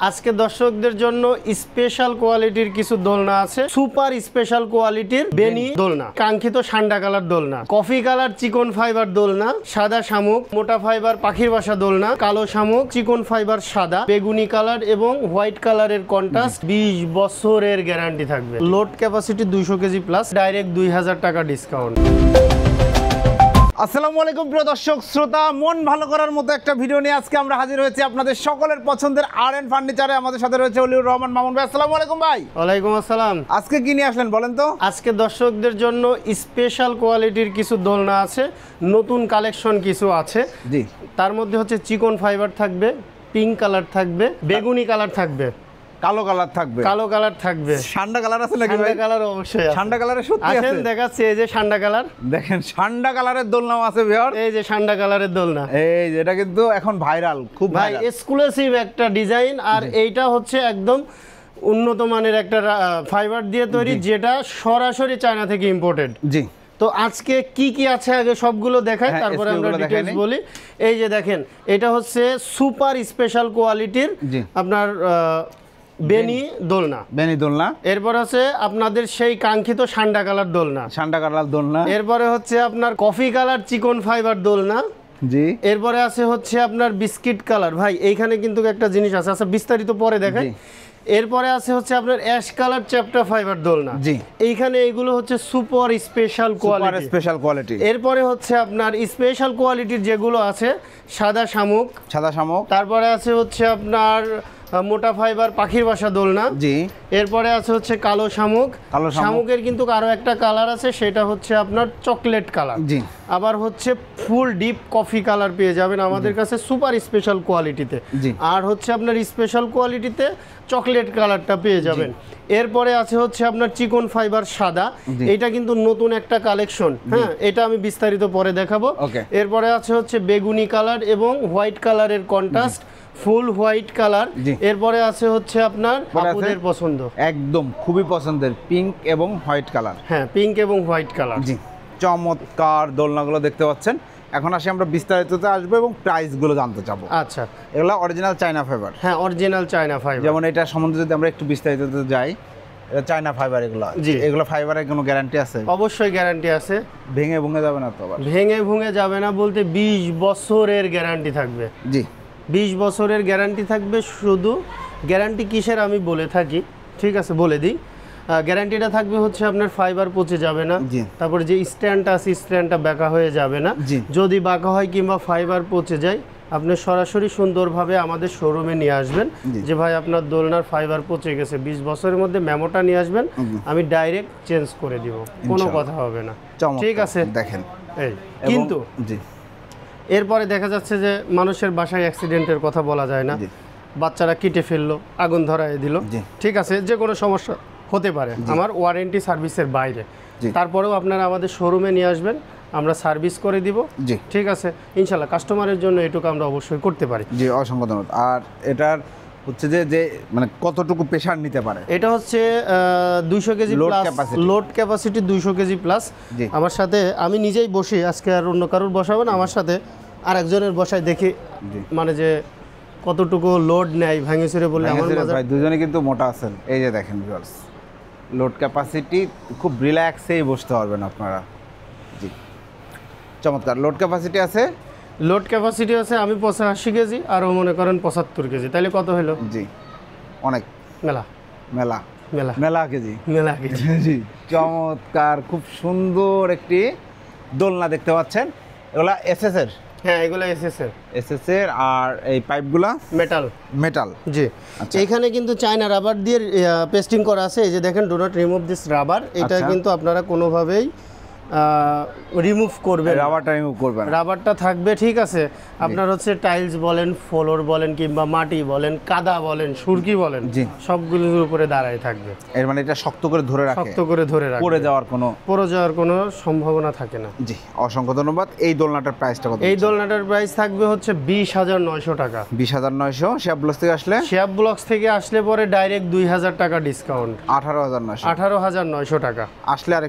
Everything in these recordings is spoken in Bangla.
আজকে দর্শকদের জন্য স্পেশাল কোয়ালিটির কিছু দোলনা আছে। সুপার স্পেশাল কোয়ালিটির বেনি দোলনা, কাঙ্ক্ষিত সান্ডা কালার দোলনা, কফি কালার চিকন ফাইবার দোলনা, সাদা শামুক মোটা ফাইবার পাখির বাসা দোলনা, কালো শামুক চিকন ফাইবার সাদা, বেগুনি কালার এবং হোয়াইট কালারের কন্ট্রাস্ট। 20 বছরের গ্যারান্টি থাকবে। Load capacity 200 KG plus, direct 2000 টাকা ডিসকাউন্ট। আসসালামু আলাইকুম প্রিয় দর্শক শ্রোতা, মন ভালো করার মতো একটা ভিডিও নিয়ে আজকে আমরা হাজির হয়েছি আপনাদের সকলের পছন্দের আর.এন ফার্নিচারে। আমাদের সাথে রয়েছে অলিউর রহমান মামুন ভাই। আসসালামু আলাইকুম ভাই। ওয়ালাইকুম আসসালাম। আজকে কি নিয়ে আসলেন বলেন তো? আজকে দর্শকদের জন্য স্পেশাল কোয়ালিটির কিছু দোলনা আছে, নতুন কালেকশন কিছু আছে। জি, তার মধ্যে হচ্ছে চিকন ফাইবার থাকবে, পিঙ্ক কালার থাকবে, বেগুনি কালার থাকবে, কালো কালার থাকবে, কালো কালার থাকবে, সান্ডা কালার আছে নাকি ভাই? সান্ডা কালার অবশ্যই আছে। সান্ডা কালারে সত্যি আছে? আসেন দেখাচ্ছি, এই যে সান্ডা কালার, দেখেন সান্ডা কালারের দোলনাও আছে ভিউয়ার। এই যে সান্ডা কালারের দোলনা, এই যে এটা কিন্তু এখন ভাইরাল, খুব ভাই ভাইরাল, এক্সক্লুসিভ একটা ডিজাইন। আর এইটা হচ্ছে একদম উন্নত মানের একটা ফাইবার দিয়ে তৈরি, যেটা সরাসরি চায়না থেকে ইম্পোর্টেড। জি, তো আজকে কি কি আছে আগে সবগুলো দেখাই, তারপরে আমরা ডিটেইলস বলি। এই যে দেখেন, এটা হচ্ছে সুপার স্পেশাল কোয়ালিটির আপনার বেনি দোলনা, বেনি দোলনা। এরপর আছে আপনাদের সেই কাঙ্ক্ষিত সান্ডা কালার দোলনা, সান্ডা কালার দোলনা। এরপরে হচ্ছে আপনার কফি কালার চিকন ফাইবার দোলনা। জি, এরপরে আছে হচ্ছে আপনার বিস্কিট কালার। ভাই এইখানে কিন্তু একটা জিনিস আছে, আচ্ছা বিস্তারিত পরে দেখাই। এরপরে আছে হচ্ছে আপনার অ্যাশ কালার চ্যাপ্টা ফাইবার দোলনা। জি, এইখানে এইগুলো হচ্ছে super special quality, special quality. এরপরে হচ্ছে আপনার স্পেশাল কোয়ালিটির যেগুলো আছে, সাদা শামুক, সাদা শামুক। তারপরে আছে হচ্ছে আপনার মোটা ফাইবার পাখির বাসা দোলনা। জি, এরপরে আছে হচ্ছে কালো শামুক। কালো শামুকের কিন্তু আরো একটা কালার আছে, সেটা হচ্ছে আপনার চকলেট কালার। জি, আবার হচ্ছে ফুল ডিপ কফি কালার পেয়ে যাবেন আমাদের কাছে সুপার স্পেশাল কোয়ালিটিতে। আর হচ্ছে আপনার স্পেশাল কোয়ালিটিতে চকলেট কালারটা পেয়ে যাবেন। এরপরে আছে হচ্ছে আপনার চিকন ফাইবার সাদা, এটা কিন্তু নতুন একটা কালেকশন। হ্যাঁ, এটা আমি বিস্তারিত পরে দেখাবো। এরপরে আছে হচ্ছে বেগুনি কালার এবং হোয়াইট কালারের কন্ট্রাস্ট, ফুল হোয়াইট কালার। এরপরে আছে হচ্ছে আপনার আপুদের পছন্দ, একদম খুবই পছন্দের পিঙ্ক এবং হোয়াইট কালার। হ্যাঁ, পিঙ্ক এবং হোয়াইট কালার। জি, চমৎকার দোলনাগুলো দেখতে পাচ্ছেন। এখন আসি আমরা বিস্তারিততে আসবো এবং প্রাইসগুলো জানতে চাবো। আচ্ছা, এগুলো অরিজিনাল চায়না ফাইবার। হ্যাঁ, অরিজিনাল চায়না ফাইবার। যেমন এটা সম্বন্ধে যদি আমরা একটু বিস্তারিততে যাই, এটা চায়না ফাইবার। এগুলো এগুলো ফাইবারের কোনো গ্যারান্টি আছে? অবশ্যই গ্যারান্টি আছে। ভেঙে ভুঙে যাবে না তো? আবার ভেঙে ভুঙে যাবে না বলতে 20 বছরের গ্যারান্টি থাকবে। জি, 20 বছরের গ্যারান্টি থাকবে। শুধু গ্যারান্টি কিসের আমি বলে থাকি, ঠিক আছে বলে দিই। গ্যারান্টিটা থাকবে হচ্ছে আপনার ফাইবার পচে যাবে না, তারপরে যে স্ট্যান্ডটা আছে স্ট্যান্ডটা বাঁকা হয়ে যাবে না। যদি বাঁকা হয় কিংবা ফাইবার পচে যায়, আপনি সরাসরি সুন্দরভাবে আমাদের শোরুমে নিয়ে আসবেন, যে ভাই আপনার দোলনার ফাইবার পচে গেছে, 20 বছরের মধ্যে মেমোটা নিয়ে আসবেন, আমি ডাইরেক্ট চেঞ্জ করে দিব, কোনো কথা হবে না। ঠিক আছে, দেখেন এই কিন্তু এরপরে দেখা যাচ্ছে যে মানুষের বাসায় অ্যাক্সিডেন্টের কথা বলা যায় না, বাচ্চারা কেটে ফেললো, আগুন ধরায় দিল, ঠিক আছে, যে কোনো সমস্যা হতে পারে আমার ওয়ারেন্টি সার্ভিসের বাইরে। তারপরেও আপনারা আমাদের শোরুমে নিয়ে আসবেন, আমরা সার্ভিস করে দিব। ঠিক আছে, ইনশাল্লাহ কাস্টমারের জন্য এটুকু আমরা অবশ্যই করতে পারি। জি, অসংখ্য ধন্যবাদ। আর এটার হচ্ছে যে মানে কতটুকু প্রেসার নিতে পারে? এটা হচ্ছে 200 KG plus, load capacity 200 KG plus. আমার সাথে আমি নিজেই বসি, আজকে আর অন্য কারোর বসাবো না, আমার সাথে আর একজনের বসায় দেখি মানে যে কতটুকু লোড নেয় ভাঙে চুরে বলে। আমার ভাই দুজনে কিন্তু মোটা আছেন। এই যে দেখেন ভিউয়ার্স, লোড ক্যাপাসিটি খুব রিল্যাক্সেই বসতে পারবেন আপনারা। জি, চমৎকার লোড ক্যাপাসিটি আছে। লোড ক্যাপাসিটি আছে আমি 85 কেজি, আরও মনে করেন 75 কেজি, তাহলে কত হলো? জি, অনেক মেলা মেলা মেলা মেলা কেজি, মেলা কেজি। জি, চমৎকার খুব সুন্দর একটি দোলনা দেখতে পাচ্ছেন। এগুলা এসএস এর? হ্যাঁ, এগুলো এসএস এর। আর এই পাইপগুলা মেটাল। জি, এইখানে কিন্তু চায়না রাবার দিয়ে পেস্টিং করা আছে। এই যে দেখেন, do not remove this rubber, এটা কিন্তু আপনারা কোনোভাবেই রিমুভ করবেন, রাবারটা রিমুভ করবেন, রাবারটা থাকবে। ঠিক আছে, আপনার হচ্ছে টাইলস বলেন, ফ্লোর বলেন, কিংবা মাটি বলেন, কাদা বলেন, সুরকি বলেন, সবগুলোর উপরে দাঁড়ায় থাকবে। এর মানে এটা শক্ত করে ধরে রাখে, শক্ত করে ধরে রাখে, পড়ে যাওয়ার কোনো সম্ভাবনা থাকে না। জি, অসংখ্য ধন্যবাদ। এই দোলনাটার প্রাইসটা কত? এই দোলনাটার প্রাইস থাকবে হচ্ছে 20,900 টাকা। 20,900। শেয়াব ব্লকস থেকে আসলে? শেয়াব ব্লকস থেকে আসলে পরে ডাইরেক্ট 2000 টাকা ডিসকাউন্ট, 18,900 টাকা। আসলে আর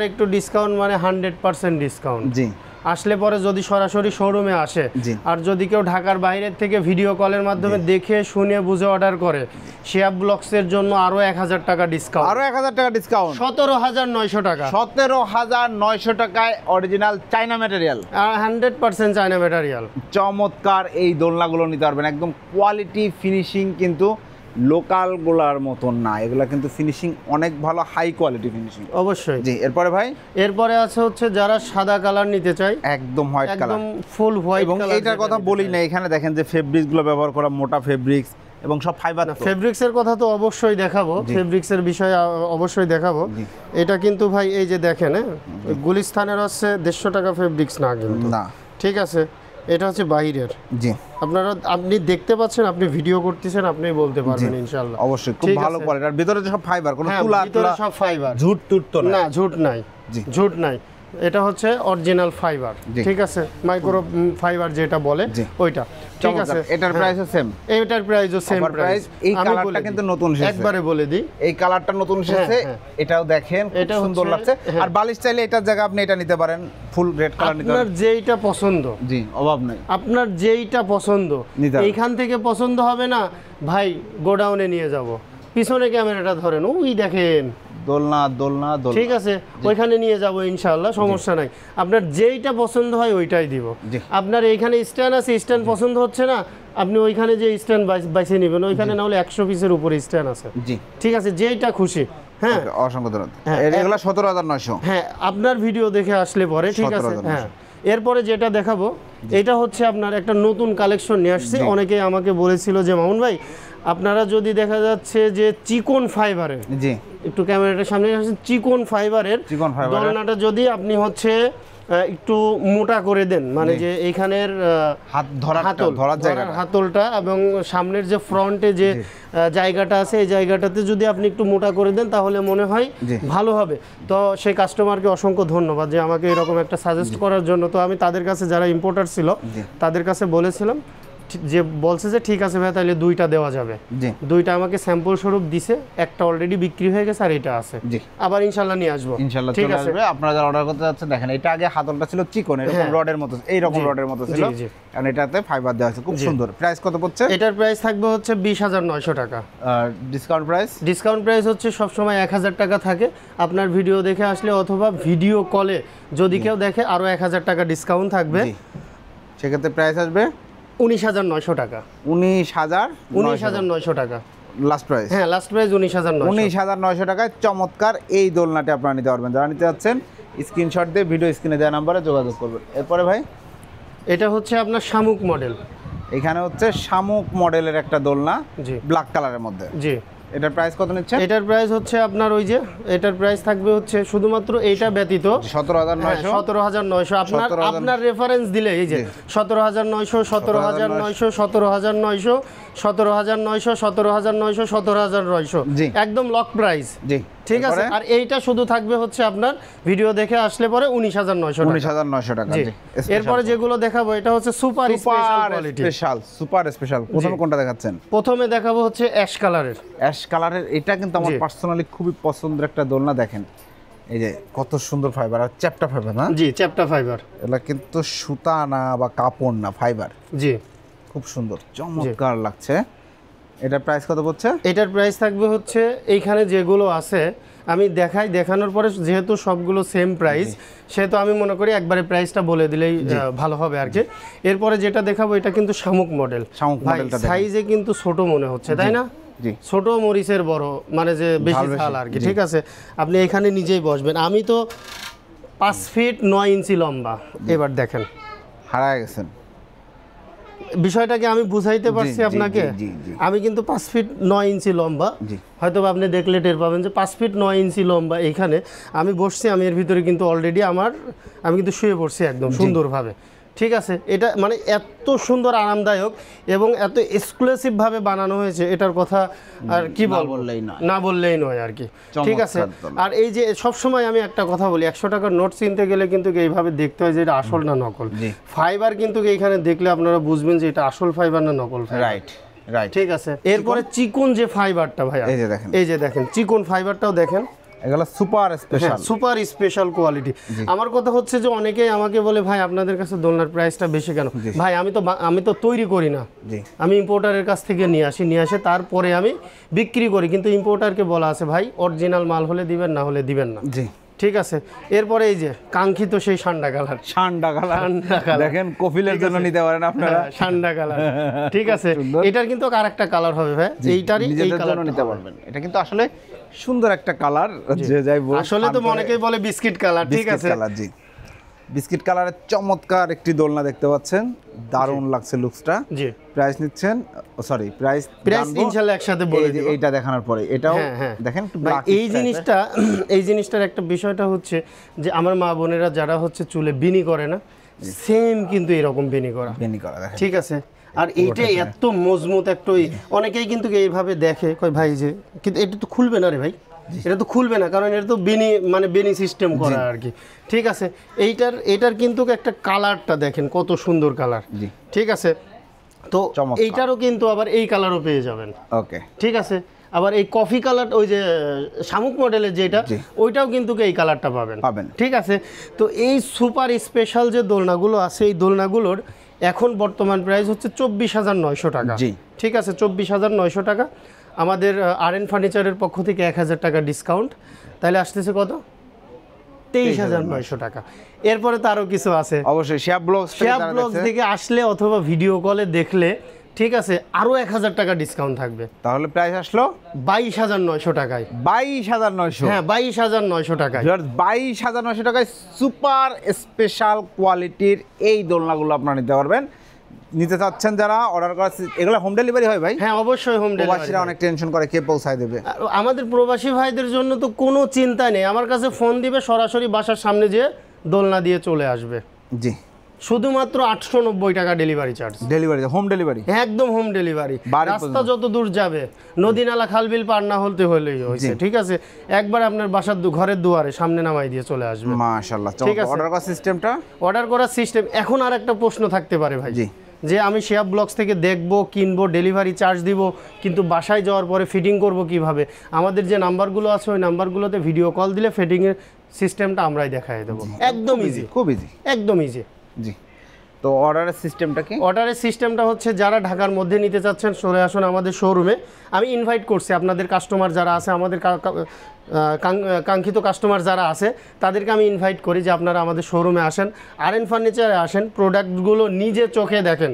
একটু ডিসকাউন্ট, মানে 100% ডিসকাউন্ট। জি, আসলে পরে যদি সরাসরি শোরুমে আসে, জি। আর যদি কেউ ঢাকার বাইরের থেকে ভিডিও কলের মাধ্যমে দেখে শুনে বুঝে অর্ডার করে, শিহাব ব্লগসের জন্য আরো 1000 টাকা ডিসকাউন্ট, আরো 1000 টাকা ডিসকাউন্ট, 17900 টাকা, 17900 টাকায় original China material, 100% China material. চমৎকার এই দোলনাগুলো নিতে পারবেন। একদম কোয়ালিটি ফিনিশিং কিন্তু লোকালগুলার মতন না, এগুলা কিন্তু ফিনিশিং অনেক ভালো, হাই কোয়ালিটি ফিনিশিং। অবশ্যই। জি, এরপরে ভাই এরপরে আছে হচ্ছে যারা সাদা কালার নিতে চায়, একদম হোয়াইট কালার, একদম ফুল হোয়াইট এবং কালার। এইটার কথা বলি না, এখানে দেখেন যে ফেব্রিক্সগুলো ব্যবহার করা মোটা ফেব্রিক্স এবং সব ফাইবার। ফেব্রিক্সের কথা তো অবশ্যই দেখাবো, ফেব্রিক্সের বিষয়ে অবশ্যই দেখাবো। এটা কিন্তু ভাই এই যে দেখেন, গুলিস্তানের হচ্ছে 150 টাকা ফেব্রিক্স না কিন্তু, না, ঠিক আছে, এটা হচ্ছে বাইরের। জি, আপনি দেখতে পাচ্ছেন, আপনি ভিডিও করতেছেন, আপনি বলতে পারবেন ইনশাআল্লাহ। অবশ্যই খুব ভালো কোয়ালিটি, আর ভিতরে সব ফাইবার, কোনো তুলা ভিতরে সব ফাইবার, ঝুট টুট তো না, ঝুট নাই, জি, ঝুট নাই। এটা হচ্ছে অরিজিনাল ফাইবার, ঠিক আছে, মাইক্রো ফাইবার যেটা বলে ওইটা, ঠিক আছে। এটার প্রাইসও সেম, এটার প্রাইসও সেম প্রাইস। এই কালারটা কিন্তু নতুন এসেছে, একবারে বলে দিই, এই কালারটা নতুন এসেছে, এটাও দেখেন এটা খুব সুন্দর লাগছে। আর বালিশ চাইলে এটার জায়গা আপনি এটা নিতে পারেন, ফুল রেড কালার নিতে পারেন, আপনার যেইটা পছন্দ, জি, অভাব নাই, আপনার যেইটা পছন্দ এইখান থেকে পছন্দ হবে না ভাই, গোডাউনে নিয়ে যাব, পিছনে ক্যামেরাটা ধরেন, ওই দেখেন দোলনা দোলনা দোলনা, ঠিক আছে, ওইখানে নিয়ে যাব ইনশাআল্লাহ, সমস্যা নাই। আপনার যেইটা পছন্দ হয় ওইটাই দিব। আপনার এইখানে স্ট্যান্ড আছে, স্ট্যান্ড পছন্দ হচ্ছে না, আপনি ওইখানে যে স্ট্যান্ড বাইছে নেবেন, ওইখানে না হলে 100 পিসের উপরে স্ট্যান্ড আছে, জি, ঠিক আছে, যেইটা খুশি। হ্যাঁ, অসংখ্য ধন্যবাদ। এগুলো 17900, হ্যাঁ, আপনার ভিডিও দেখে আসলে পরে, ঠিক আছে। হ্যাঁ, এরপরে যেটা দেখাবো, এটা হচ্ছে আপনার একটা নতুন কালেকশন নিয়ে আসছে। অনেকে আমাকে বলেছিল যে মামুন ভাই, আপনারা যদি দেখা যাচ্ছে যে চিকন ফাইবারের, জি, একটু ক্যামেরাটার সামনে আসেন, চিকন ফাইবারের দোলনাটা যদি আপনি হচ্ছে একটু মোটা করে দেন, মানে যে এইখানের হাতলটা এবং সামনের যে ফ্রন্টে যে জায়গাটা আছে, এই জায়গাটাতে যদি আপনি একটু মোটা করে দেন, তাহলে মনে হয় ভালো হবে। তো সেই কাস্টমারকে অসংখ্য ধন্যবাদ যে আমাকে এরকম একটা সাজেস্ট করার জন্য। তো আমি তাদের কাছে, যারা ইম্পোর্টার ছিল, তাদের কাছে বলেছিলাম, যে বলছে যে ঠিক আছে ভাই, তাহলে দুইটা দেওয়া যাবে। দুইটা আমাকে স্যাম্পল স্বরূপ দিছে, একটা অলরেডি বিক্রি হয়ে গেছে, আর এটা আছে, আবার ইনশাআল্লাহ নিয়ে আসবো, ইনশাআল্লাহ ঠিক আছে। আপনারা যারা অর্ডার করতে যাচ্ছেন, দেখেন এটা আগে হাতলটা ছিল চিকন, এরকম রডের মতো, এই রকম রডের মতো ছিল, কারণ এটাতে ফাইবার দেওয়া আছে, খুব সুন্দর। প্রাইস কত পড়ছে? এটার প্রাইস থাকবে হচ্ছে 20900 টাকা। আর ডিসকাউন্ট প্রাইস? ডিসকাউন্ট প্রাইস হচ্ছে সব সময় 1000 টাকা থাকে। আপনার ভিডিও দেখে আসলে অথবা ভিডিও কলে যদি কেউ দেখে, আরো 1000 টাকা ডিসকাউন্ট থাকবে, সেক্ষেত্রে প্রাইস আসবে 19900 টাকা। 19900 টাকা লাস্ট প্রাইস? হ্যাঁ, লাস্ট প্রাইস 19900 টাকায় চমৎকার এই দোলনাটি আপনারা নিতে পারবেন। যারা নিতে যাচ্ছেন স্ক্রিনশট দিয়ে ভিডিও স্ক্রিনে দেওয়া নাম্বারে যোগাযোগ করবেন। এরপরে ভাই, এটা হচ্ছে আপনার শামুক মডেল। এখানে হচ্ছে শামুক মডেলের একটা দোলনা, জি, ব্ল্যাক কালারের মধ্যে, জি। এটার প্রাইস কত নিচ্ছে? এটার প্রাইস হচ্ছে আপনার ওই যে, এটার প্রাইস থাকবে হচ্ছে শুধুমাত্র এইটা ব্যতীত 17900। আপনার রেফারেন্স দিলে এই যে 17900, 17900, 17900, 17900, 17900, 17900, একদম লক প্রাইস, জি, ঠিক আছে। আর এইটা শুধু থাকবে হচ্ছে আপনার ভিডিও দেখে আসলে পরে 19900 টাকা। এরপরে যেগুলো দেখাবো, এটা হচ্ছে সুপার স্পেশাল। প্রথমে কোনটা দেখাচ্ছেন? প্রথমে দেখাবো হচ্ছে অ্যাশ কালারের। এটা কিন্তু আমার পার্সোনালি খুবই পছন্দের একটা দোলনা। দেখেন এই যে কত সুন্দর ফাইবার, আর চ্যাপ্টা ফাইবার না? জি, চ্যাপ্টা ফাইবার। এটা কিন্তু সুতা না বা কাপড় না, ফাইবার, জি, খুব সুন্দর, চমৎকার লাগছে। এটার প্রাইস কত পড়ছে? এটার প্রাইস থাকবে হচ্ছে, এইখানে যেগুলো আছে আমি দেখানোর পরে যেহেতু সবগুলো সেম প্রাইস, সেহেতু আমি মনে করি একবারে প্রাইসটা বলে দিলেই ভালো হবে আর কি। এরপরে যেটা দেখাবো, এটা কিন্তু শামুক মডেল। সাইজে কিন্তু ছোট মনে হচ্ছে, তাই না? ছোট মরিচের বড়, মানে যে বেশি ঝাল আর কি, ঠিক আছে। আপনি এখানে নিজেই বসবেন। আমি তো 5 ফিট 9 ইঞ্চি লম্বা, এবার দেখেন, হারায় গেছেন বিষয়টাকে আমি বুঝাইতে পারছি আপনাকে। আমি কিন্তু 5 ফিট 9 ইঞ্চি লম্বা, হয়তো আপনি দেখলে টের পাবেন যে 5 ফিট 9 ইঞ্চি লম্বা এইখানে আমি বসছি। আমি এর ভিতরে কিন্তু অলরেডি আমি কিন্তু শুয়ে পড়ছি একদম সুন্দরভাবে, ঠিক আছে। এটা মানে এত সুন্দর আরামদায়ক এবং এত এক্সক্লুসিভভাবে বানানো হয়েছে, এটার কথা আর কি বলবো, না বললেই নয় আর কি, ঠিক আছে। আর এই যে সবসময় আমি একটা কথা বলি, 100 টাকার নোট চিনতে গেলে কিন্তু এইভাবে দেখতে হয় যে এটা আসল না নকল। ফাইবার কিন্তু এইখানে দেখলে আপনারা বুঝবেন যে এটা আসল ফাইবার না নকল ফাইবার, রাইট, ঠিক আছে। এরপরে চিকন যে ফাইবারটা ভাই, এই যে দেখেন চিকন ফাইবারটাও দেখেন এগুলো super special, super special quality. আমার কথা হচ্ছে যে অনেকেই আমাকে বলে ভাই আপনাদের কাছে দোলনার প্রাইসটা বেশি কেন? ভাই আমি তো তৈরি করি না, আমি ইম্পোর্টারের কাছ থেকে নিয়ে আসে তারপরে আমি বিক্রি করি, কিন্তু ইম্পোর্টারকে বলা আছে ভাই অরিজিনাল মাল হলে দিবেন, না হলে দিবেন না। জি ঠিক আছে। এরপরে এই যে কাঙ্ক্ষিত সেই সান্ডা কালার, দেখেন কফিলের জন্য নিতে পারেন আপনারা সান্ডা কালার। ঠিক আছে, এটার কিন্তু আরেকটা কালার হবে ভাই, এইটারই এই কালারটা নিতে পারবেন। এটা কিন্তু আসলে সুন্দর একটা কালার, যে যাই বল আসলে তো অনেকেই বলে বিস্কিট কালার। ঠিক আছে, জি বিস্কিট কালারের চমৎকার একটি দোলনা দেখতে পাচ্ছেন, দারুণ লাগছে লুকসটা। জি প্রাইস নিচ্ছেন, সরি প্রাইস ইনশাআল্লাহ একসাথে বলে দিব। এইটা দেখানোর পরে এটাও দেখেন এই জিনিসটার একটা বিষয়টা হচ্ছে যে আমার মা বোনেরা যারা হচ্ছে চুলে বিনি করে না, সেম কিন্তু এরকম বিনি করা। ঠিক আছে, আর এইটা এত মজবুত একটা, অনেকেই কিন্তু এইভাবে দেখে কয় ভাই যে কিন্তু এটা তো খুলবে না রে ভাই, এটা তো খুলবে না, কারণ এটা তো বেনি সিস্টেম করা আর কি। ঠিক আছে, এটার কিন্তু একটা কালারটা দেখেন কত সুন্দর কালার। ঠিক আছে, তো এইটারও কিন্তু আবার এই কালারও পেয়ে যাবেন। ওকে, ঠিক আছে, আবার এই কফি কালার ওই যে শামুক মডেলের যেটা, ওইটাও কিন্তু এই কালারটা পাবেন। ঠিক আছে, তো এই সুপার স্পেশাল যে দোলনাগুলো আছে, এই দোলনাগুলোর এখন বর্তমান প্রাইস হচ্ছে 24,900 টাকা। ঠিক আছে, 24,900 টাকা। আমাদের আরএন ফার্নিচারের পক্ষ থেকে 1,000 টাকা ডিসকাউন্ট, তাহলে আসতেছে কত? 23,900 টাকা। এরপরে তো আরও কিছু আছে, অবশ্যই শেয়ার ব্লগস থেকে আসলে অথবা ভিডিও কলে দেখলে, ঠিক আছে, আরও 1,000 টাকা ডিসকাউন্ট থাকবে। তাহলে প্রাইস আসলো 22,900 টাকায়। 22,900, হ্যাঁ 22,900 টাকায়। 22,900 টাকায় সুপার স্পেশাল কোয়ালিটির এই দোলনাগুলো আপনারা নিতে পারবেন। নিতে চাচ্ছেন যারা, অর্ডার করা, এগুলো হোম ডেলিভারি হয় ভাই? হ্যাঁ অবশ্যই হোম ডেলিভারি। প্রবাসীরা অনেক টেনশন করে কে পৌঁছায় দেবে। আমাদের প্রবাসী ভাইদের জন্য তো কোনো চিন্তা নেই, আমার কাছে ফোন দিবে, সরাসরি বাসার সামনে যেয়ে দোলনা দিয়ে চলে আসবে। জি, শুধুমাত্র 890 টাকা delivery charge. Delivery, home delivery, একদম হোম ডেলিভারি। রাস্তা যত দূর যাবে, নদী নালা খালবিল পার না হতে হলেই হয়েছে। ঠিক আছে, একবার আপনার বাসার ঘরের দুয়ারে সামনে নামাই দিয়ে চলে আসবে। মাশাআল্লাহ। ঠিক আছে, অর্ডার করার সিস্টেমটা, অর্ডার করার সিস্টেম। এখন আর একটা প্রশ্ন থাকতে পারে ভাই, যে আমি শেয়ার ব্লগস থেকে দেখবো, কিনবো, ডেলিভারি চার্জ দিব, কিন্তু বাসায় যাওয়ার পরে ফিটিং করব কিভাবে? আমাদের যে নাম্বারগুলো আছে ওই নাম্বারগুলোতে ভিডিও কল দিলে ফিটিংয়ের সিস্টেমটা আমরাই দেখাই দেবো। একদম ইজি, খুব ইজি, একদম ইজি। জি, তো অর্ডারের সিস্টেমটা কি? অর্ডারের সিস্টেমটা হচ্ছে যারা ঢাকার মধ্যে নিতে চাচ্ছেন চলে আসুন আমাদের শোরুমে। আমি ইনভাইট করছি আপনাদের কাস্টমার যারা আছে, আমাদের কাঙ্ক্ষিত কাস্টমার যারা আছে, তাদেরকে আমি ইনভাইট করি যে আপনারা আমাদের শোরুমে আসেন, আরএন ফার্নিচারে আসেন, প্রোডাক্টগুলো নিজে চোখে দেখেন,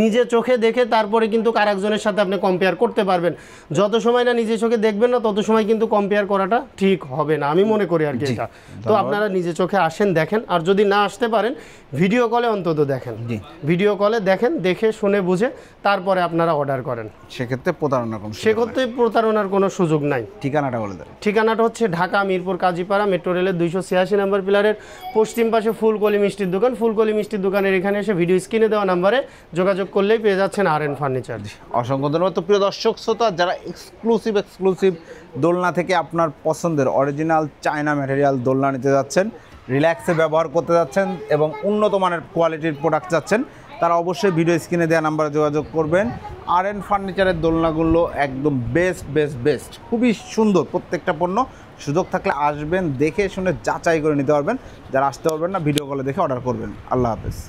নিজে চোখে দেখে তারপরে কিন্তু আরেকজনের সাথে আপনি কম্পেয়ার করতে পারবেন। যত সময় না নিজে চোখে দেখবেন না, তত সময় কিন্তু কম্পেয়ার করাটা ঠিক হবে না, আমি মনে করি আর কি এটা। তো আপনারা নিজে চোখে আসেন, দেখেন, আর যদি না আসতে পারেন ভিডিও কলে অন্তত দেখেন, ভিডিও কলে দেখেন, দেখে শুনে বুঝে তারপরে আপনারা অর্ডার করেন। সেক্ষেত্রে প্রতারণার কোনো সুযোগ নাই। ঠিকানাটা বলে দেন। ঠিকানাটা হচ্ছে ঢাকা মিরপুর কাজীপাড়া, মেট্রো রেলের 286 নম্বর পিলারের পশ্চিম পাশে ফুলকলি মিষ্টির দোকান। ফুলকলি মিষ্টির দোকানের এখানে এসে ভিডিও স্ক্রিনে দেওয়া নাম্বারে যোগাযোগ করলেই পেয়ে যাচ্ছেন আরএন ফার্নিচার। অসংখ্য ধন্যবাদ। তো প্রিয় দর্শক শ্রোতা, যারা এক্সক্লুসিভ দোলনা থেকে আপনার পছন্দের অরিজিনাল চায়না ম্যাটেরিয়াল দোলনা নিতে যাচ্ছেন, রিল্যাক্সে ব্যবহার করতে যাচ্ছেন এবং উন্নত মানের কোয়ালিটির প্রোডাক্ট চাচ্ছেন, তারা অবশ্যই ভিডিও স্ক্রিনে দেওয়া নাম্বারে যোগাযোগ করবেন। আরএন ফার্নিচারের দোলনাগুলো একদম বেস্ট, খুবই সুন্দর প্রত্যেকটা পণ্য। সুযোগ থাকলে আসবেন, দেখে শুনে যাচাই করে নিতে পারবেন। যারা আসতে পারবেন না, ভিডিও কলে দেখে অর্ডার করবেন। আল্লাহ হাফেজ।